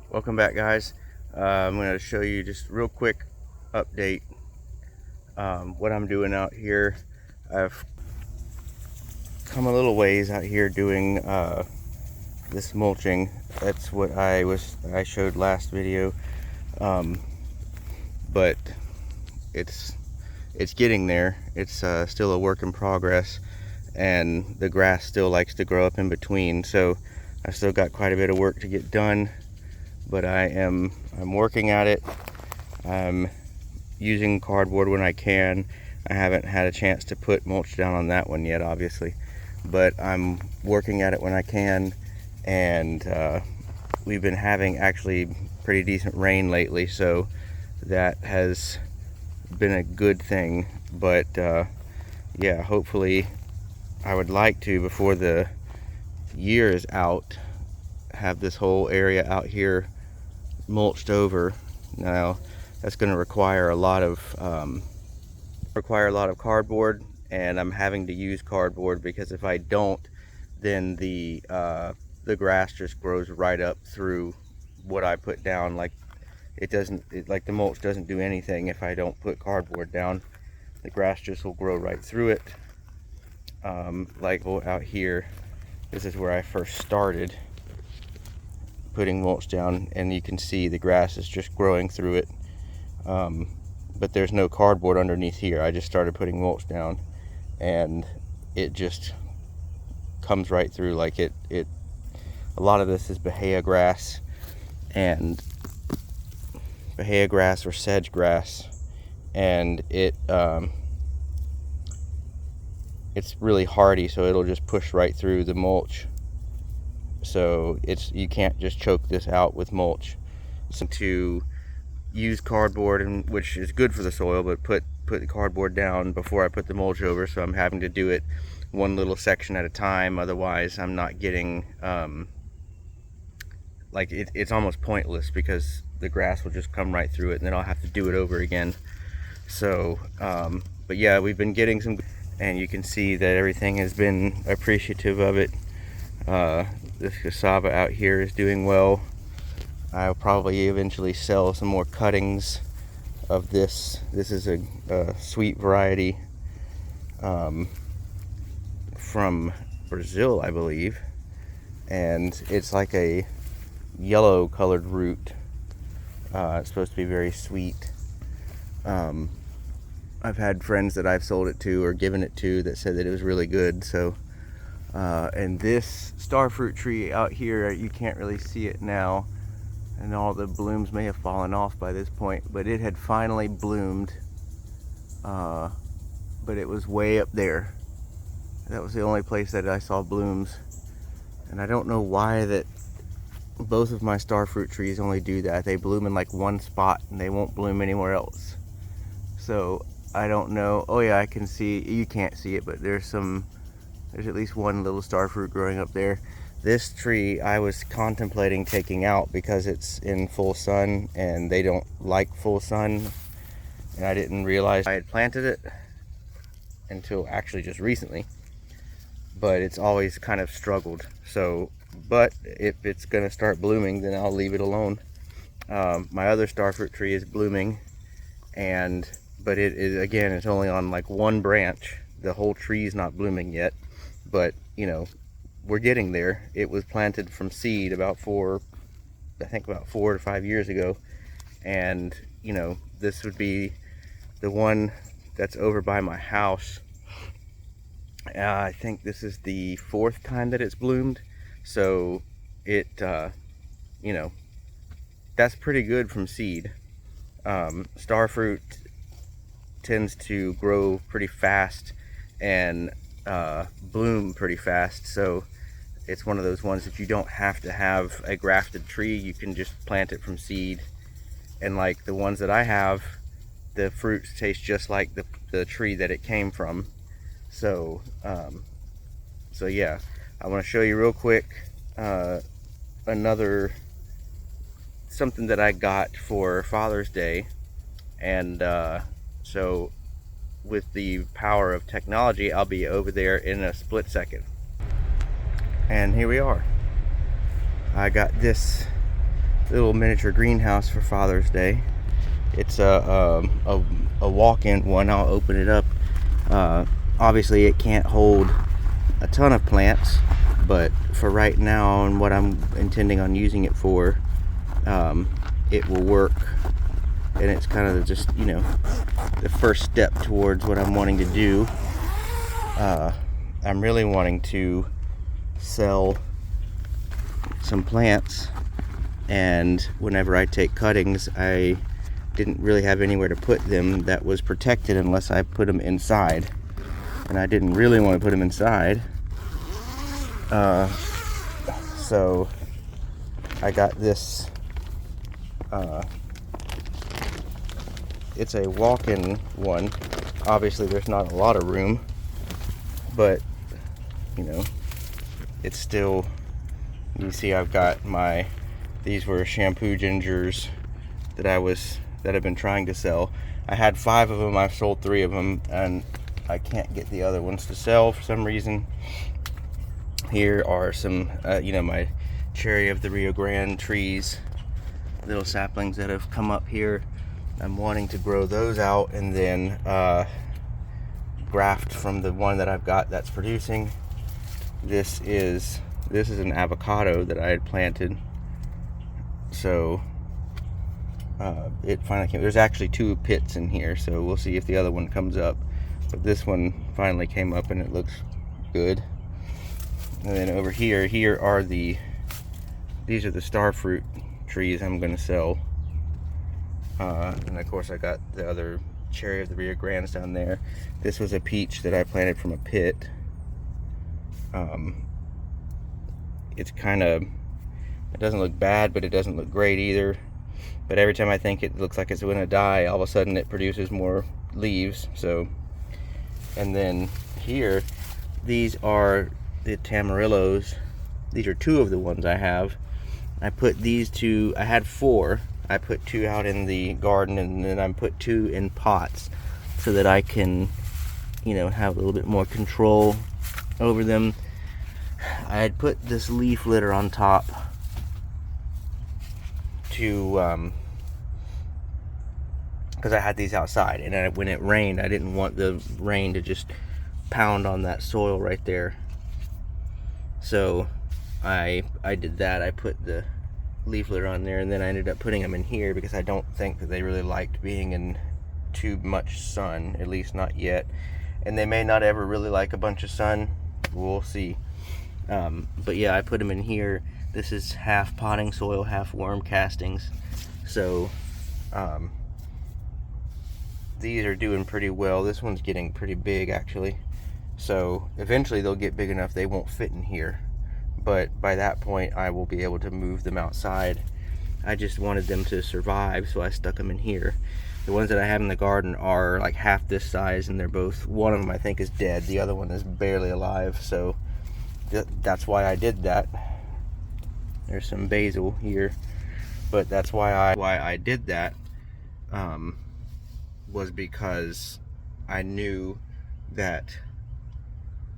Welcome back, guys. I'm going to show you just real quick update what I'm doing out here. I've come a little ways out here doing this mulching. That's what I showed last video, but it's getting there. It's still a work in progress, and the grass still likes to grow up in between. So I still got quite a bit of work to get done, but I'm working at it. I'm using cardboard when I can. I haven't had a chance to put mulch down on that one yet, obviously, but I'm working at it when I can. And we've been having actually pretty decent rain lately, so that has been a good thing. But yeah, hopefully I would like to, before the year is out, have this whole area out here mulched over. Now that's going to require a lot of cardboard, and I'm having to use cardboard because if I don't, then the grass just grows right up through what I put down. Like like the mulch doesn't do anything if I don't put cardboard down. The grass just will grow right through it. Like out here, this is where I first started putting mulch down, and you can see the grass is just growing through it. But there's no cardboard underneath here. I just started putting mulch down, and it just comes right through. Like a lot of this is Bahia grass or sedge grass, and it's really hardy, so it'll just push right through the mulch. So you can't just choke this out with mulch. So to use cardboard, and which is good for the soil, but put the cardboard down before I put the mulch over, so I'm having to do it one little section at a time. Otherwise I'm not getting like it's almost pointless, because the grass will just come right through it, and then I'll have to do it over again. So but yeah, we've been getting some, and you can see that everything has been appreciative of it. This cassava out here is doing well. I'll probably eventually sell some more cuttings of this. This is a sweet variety from Brazil, I believe, and it's like a yellow colored root. It's supposed to be very sweet. I've had friends that I've sold it to or given it to that said that it was really good. So and this starfruit tree out here, you can't really see it now, and all the blooms may have fallen off by this point, but it had finally bloomed. But it was way up there. That was the only place that I saw blooms, and I don't know why that both of my starfruit trees only do that. They bloom in like one spot and they won't bloom anywhere else. So I don't know. Oh yeah, I can see, you can't see it, but there's at least one little starfruit growing up there. This tree I was contemplating taking out because it's in full sun, and they don't like full sun, and I didn't realize I had planted it until actually just recently. But it's always kind of struggled. So, but if it's gonna start blooming, then I'll leave it alone. My other starfruit tree is blooming, but it is, again, it's only on like one branch. The whole tree is not blooming yet, but you know, we're getting there. It was planted from seed about 4 to 5 years ago, and you know, this would be the one that's over by my house. I think this is the 4th time that it's bloomed, so it you know, that's pretty good from seed. Starfruit tends to grow pretty fast and bloom pretty fast, so it's one of those ones that you don't have to have a grafted tree. You can just plant it from seed, and like the ones that I have, the fruits taste just like the tree that it came from. So so yeah, I want to show you real quick another something that I got for Father's Day. And so with the power of technology, I'll be over there in a split second. And here we are. I got this little miniature greenhouse for Father's Day. It's a walk-in one. I'll open it up. Obviously it can't hold a ton of plants, but for right now and what I'm intending on using it for, it will work. And it's kind of just, you know, the first step towards what I'm wanting to do. I'm really wanting to sell some plants, and whenever I take cuttings, I didn't really have anywhere to put them that was protected unless I put them inside, and I didn't really want to put them inside, so I got this. It's a walk-in one. Obviously there's not a lot of room, but you know, it's still, you see I've got these were shampoo gingers that I've been trying to sell. I had 5 of them, I've sold 3 of them, and I can't get the other ones to sell for some reason. Here are some, you know, my cherry of the Rio Grande trees, little saplings that have come up here. I'm wanting to grow those out and then graft from the one that I've got that's producing. This is an avocado that I had planted, so it finally came. There's actually 2 pits in here, so we'll see if the other one comes up, but this one finally came up and it looks good. And then over here are these are the star fruit trees I'm going to sell. And of course I got the other cherry of the Rio Grandes down there. This was a peach that I planted from a pit. It's kind of, it doesn't look bad, but it doesn't look great either. But every time I think it looks like it's going to die, all of a sudden it produces more leaves. So, and then here, these are the tamarillos. These are 2 of the ones I have. I put these 2, I had 4. I put 2 out in the garden, and then I put 2 in pots so that I can, you know, have a little bit more control over them. I had put this leaf litter on top to, because I had these outside, and when it rained, I didn't want the rain to just pound on that soil right there. So I did that. I put the leaf litter on there, and then I ended up putting them in here because I don't think that they really liked being in too much sun, at least not yet. And they may not ever really like a bunch of sun. We'll see. But yeah, I put them in here. This is half potting soil, half worm castings. So these are doing pretty well. This one's getting pretty big actually. So eventually they'll get big enough they won't fit in here. But by that point I will be able to move them outside. I just wanted them to survive, so I stuck them in here. The ones that I have in the garden are like half this size, and they're both, one of them I think is dead, the other one is barely alive, so that's why I did that. There's some basil here, but that's why I did that, was because I knew that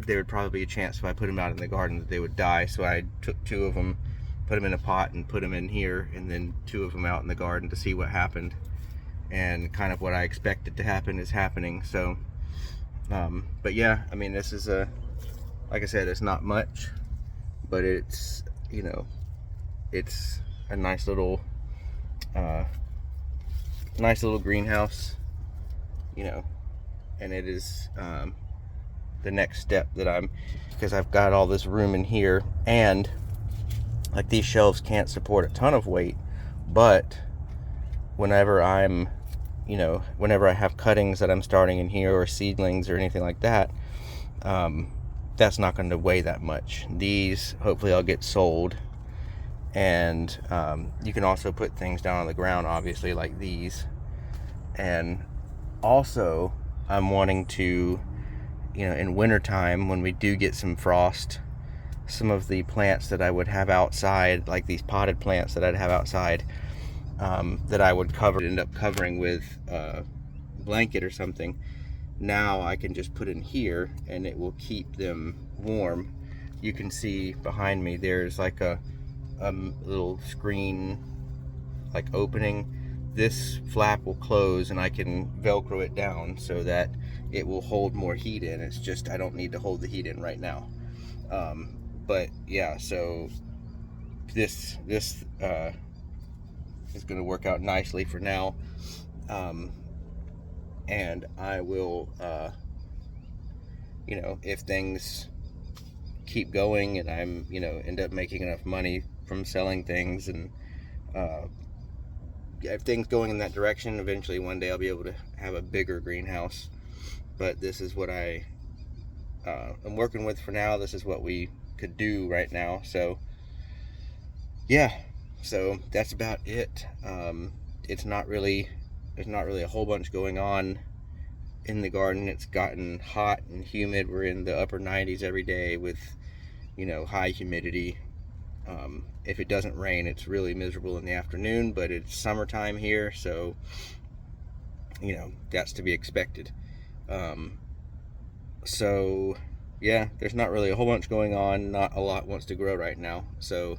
there would probably be a chance if I put them out in the garden that they would die. So I took 2 of them, put them in a pot and put them in here, and then 2 of them out in the garden to see what happened. And kind of what I expected to happen is happening. So, but yeah, I mean, this is like I said, it's not much, but it's, you know, it's a nice little greenhouse, you know, and it is, the next step that because I've got all this room in here, and like these shelves can't support a ton of weight, but whenever whenever I have cuttings that I'm starting in here, or seedlings or anything like that, that's not going to weigh that much. These hopefully I'll get sold, and you can also put things down on the ground, obviously, like these. And also I'm wanting to, you know, in wintertime when we do get some frost, some of the plants that I would have outside, like these potted plants that I'd have outside, that I would end up covering with a blanket or something, now I can just put in here and it will keep them warm. You can see behind me there's like a little screen like opening, this flap will close and I can Velcro it down so that it will hold more heat in. It's just I don't need to hold the heat in right now. But yeah, so this is going to work out nicely for now. And I will, you know, if things keep going and I'm, you know, end up making enough money from selling things, and if things going in that direction, eventually one day I'll be able to have a bigger greenhouse. But this is what I'm working with for now. This is what we could do right now. So yeah, so that's about it. It's not really, there's not really a whole bunch going on in the garden. It's gotten hot and humid. We're in the upper 90s every day with, you know, high humidity. If it doesn't rain, it's really miserable in the afternoon, but it's summertime here, so, you know, that's to be expected. So yeah, there's not really a whole bunch going on. Not a lot wants to grow right now. So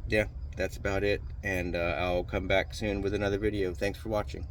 yeah, that's about it. And I'll come back soon with another video. Thanks for watching.